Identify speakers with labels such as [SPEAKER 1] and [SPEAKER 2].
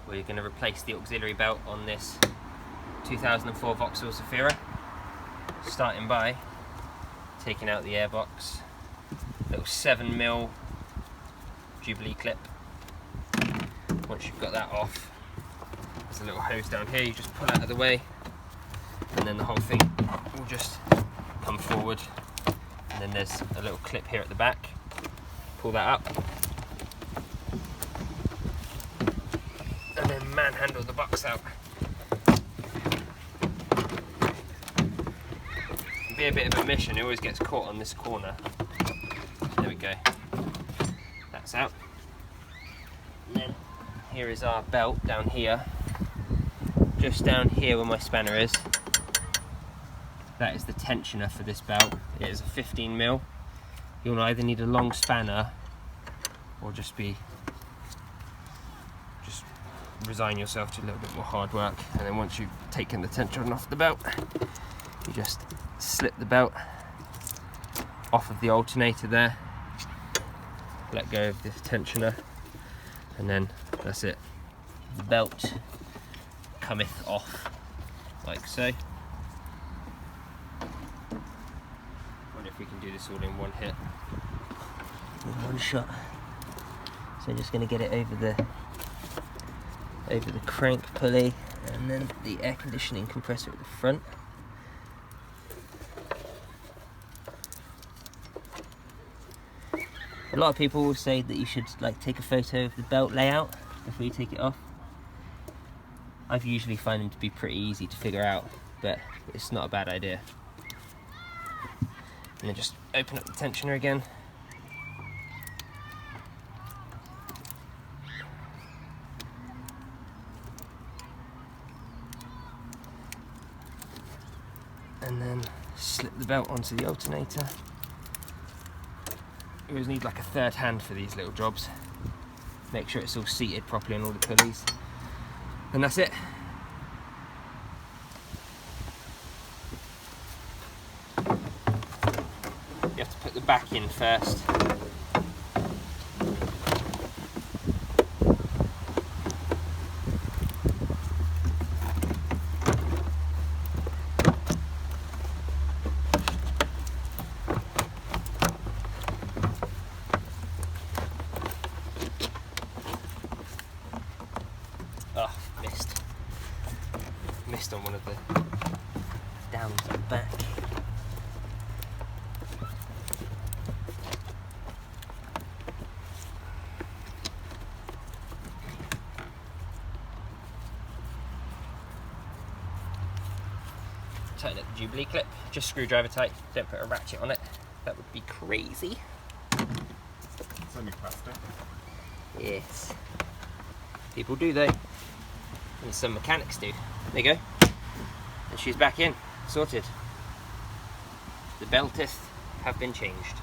[SPEAKER 1] we're going to replace the auxiliary belt on this 2004 Vauxhall Zafira, starting by taking out the airbox, little 7mm jubilee clip. Once you've got that off, there's a little hose down here, you just pull out of the way, and then the whole thing will just come forward. And then there's a little clip here at the back, pull that up, and then manhandle the box out. It'll be a bit of a mission, it always gets caught on this corner. There we go, that's out. And then here is our belt down here, just down here where my spanner is. That is the tensioner for this belt. It is a 15mm. You'll either need a long spanner or just resign yourself to a little bit more hard work. And then once you've taken the tensioner off the belt, you just slip the belt off of the alternator there, let go of the tensioner, and then that's it. The belt cometh off like so. Wonder if we can do this all in one hit, in one shot. So I'm just going to get it over the crank pulley and then the air conditioning compressor at the front. A lot of people will say that you should take a photo of the belt layout before you take it off. I've usually find them to be pretty easy to figure out, but it's not a bad idea. And then just open up the tensioner again. And then slip the belt onto the alternator. You always need like a third hand for these little jobs. Make sure it's all seated properly on all the pulleys. And that's it. You have to put the back in first. Oh, missed on one of the downs at the back. Tighten up the jubilee clip, just screwdriver tight, don't put a ratchet on it, that would be crazy.
[SPEAKER 2] It's only plastic.
[SPEAKER 1] Yes. People do though. And some mechanics do. There you go. And she's back in. Sorted. The bell teeth have been changed.